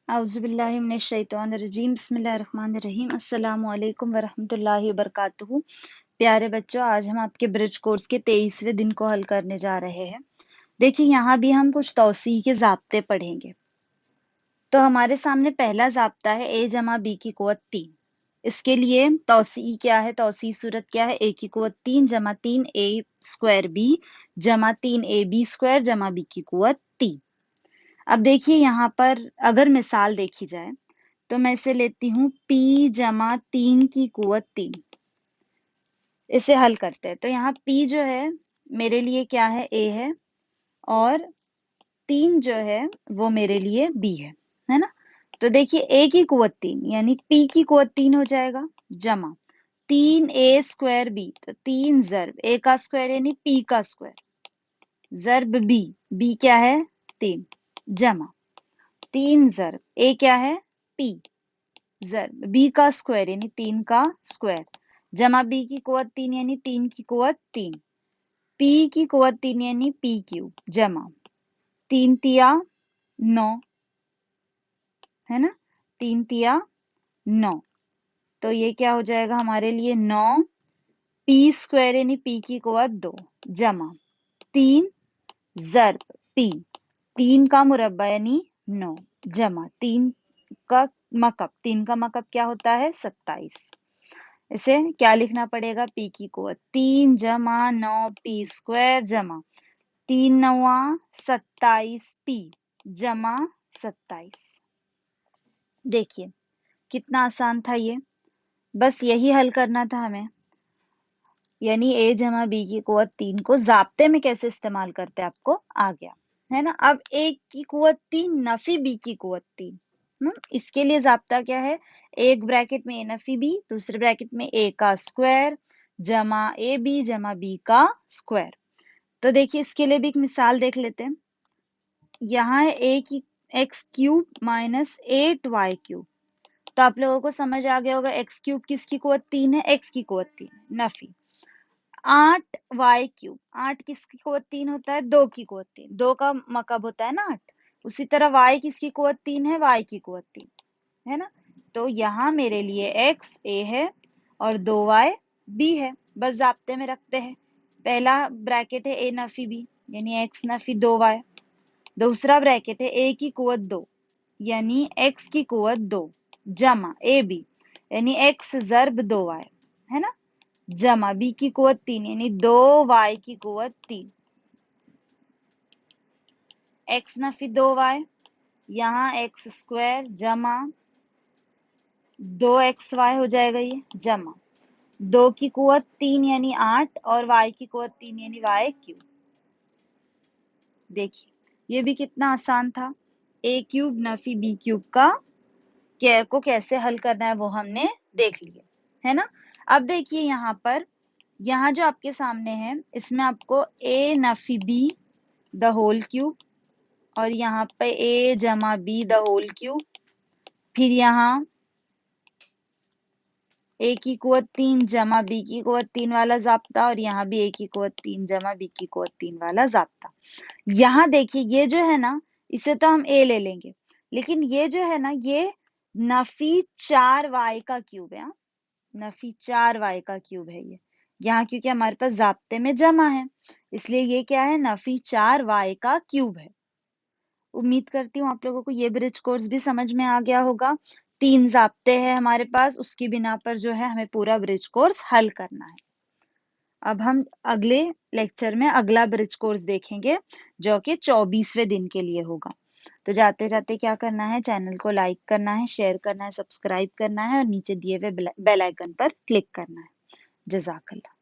औज़ुबिल्लाहिमिनश्शैतानिर्रजीम बिस्मिल्लाहिर्रहमानिर्रहीम अस्सलामु अलैकुम वरहमतुल्लाहि वबरकातुहू। प्यारे बच्चों, आज हम आपके ब्रिज कोर्स के 23वें दिन को हल करने जा रहे हैं। देखिए, यहाँ भी हम कुछ तौसीह के ज़ाब्ते पढ़ेंगे। तो हमारे सामने पहला ज़ाब्ता है a जमा b की कुव्वत 3। इसके लिए तौसीह क्या है? तौसीह सूरत क्या है? a की कुव्वत 3 जमा 3a स्क्वायर b जमा 3ab स्क्वायर जमा b की कुव्वत 3। अब देखिए, यहाँ पर अगर मिसाल देखी जाए तो मैं इसे लेती हूँ p जमा 3 की कुव्वत 3। इसे हल करते हैं तो यहाँ p जो है मेरे लिए क्या है? a है, और 3 जो है वो मेरे लिए b है ना। तो देखिए, a की कुव्वत 3 यानी p की कुव्वत 3 हो जाएगा, जमा 3a स्क्वायर b, तो 3 ज़र्ब a का स्क्वायर यानी p का स्क्वायर ज़र्ब b क्या है? 3, जमा 3 ज़र्ब a क्या है? p ज़र्ब b का स्क्वायर यानी 3 का स्क्वायर जमा b की कुव्वत 3 यानी 3 की कुव्वत 3, p की कुव्वत 3 यानी p क्यूब जमा 3 तिया 9, है ना, 3 तिया 9। तो ये क्या हो जाएगा हमारे लिए? 9 p स्क्वायर यानी p की कुव्वत 2 जमा 3 ज़र्ब p, 3 का मुरब्बा यानी 9 जमा 3 का मकब, 3 का मकब क्या होता है? 27। इसे क्या लिखना पड़ेगा? p की कुव्वत 3 जमा 9 p स्क्वायर जमा 3 नवा 27 p जमा 27। देखिए कितना आसान था ये, बस यही हल करना था हमें। यानी a जमा b की कुव्वत 3 को ज़ाब्ते में कैसे इस्तेमाल करते हैं आपको आ गया, है ना। अब a की कुव्वत 3 नफी b की कुव्वत 3, इसके लिए ज़ाब्ता क्या है? एक ब्रैकेट में a नफी b, दूसरे ब्रैकेट में a का स्क्वायर जमा ab जमा b का स्क्वायर। तो देखिए, इसके लिए भी एक मिसाल देख लेते हैं। यहाँ है a की x cube minus 8y cube. तो आप लोगों को समझ आ गया होगा x क्यूब किसकी कुव्वत 3 है? x की कुव्वत 3 नफी 8y क्यूब, 8 किसकी कुव्वत 3 होता है? 2 की कुव्वत 3, 2 का मकब होता है ना 8। उसी तरह y किसकी कुव्वत 3 है? y की कुव्वत 3, है ना। तो यहाँ मेरे लिए x a है और 2y b है। बस ज़ाब्ते में रखते हैं। पहला ब्रैकेट है a नफी b यानी x नफी 2y, दूसरा ब्रैकेट है a की कुव्वत 2 यानी x की कुव्वत 2 जमा ab यानी x ज़र्ब 2y, है ना, जमा b की कुव्वत 3 यानी 2y की कुव्वत 3, x नफी 2y, यहाँ x स्क्वायर जमा 2xy हो जाएगा ये, जमा 2 की कुव्वत 3 यानी 8 और y की कुव्वत 3 यानी y क्यूब। देखिए, ये भी कितना आसान था। a cube Nafi b cube का को कैसे हल करना है वो हमने देख लिया, है ना। अब देखिए, यहाँ पर यहाँ जो आपके सामने है इसमें आपको a नफी b द होल क्यूब और यहाँ पे a जमा b द होल क्यूब, फिर यहाँ a की कुव्वत 3 जमा b की कुव्वत 3 वाला ज़ाब्ता और यहाँ भी a की कुव्वत 3 जमा b की कुव्वत 3 वाला ज़ाब्ता। यहाँ देखिए, ये जो है ना इसे तो हम a ले लेंगे, लेकिन ये जो है ना ये नफी 4y का क्यूब है। नफी 4y का क्यूब है ये यहाँ, क्योंकि हमारे पास ज़ाब्ते में जमा है इसलिए ये क्या है? नफी 4y का क्यूब है। उम्मीद करती हूँ आप लोगों को ये ब्रिज कोर्स भी समझ में आ गया होगा। 3 ज़ाब्ते हैं हमारे पास, उसकी बिना पर जो है हमें पूरा ब्रिज कोर्स हल करना है। अब हम अगले लेक्चर में अगला ब्रिज कोर्स देखेंगे जो कि 24वें दिन के लिए होगा। तो जाते जाते क्या करना है? चैनल को लाइक करना है, शेयर करना है, सब्सक्राइब करना है और नीचे दिए हुए बेल आइकन पर क्लिक करना है। जज़ाकल्लाह।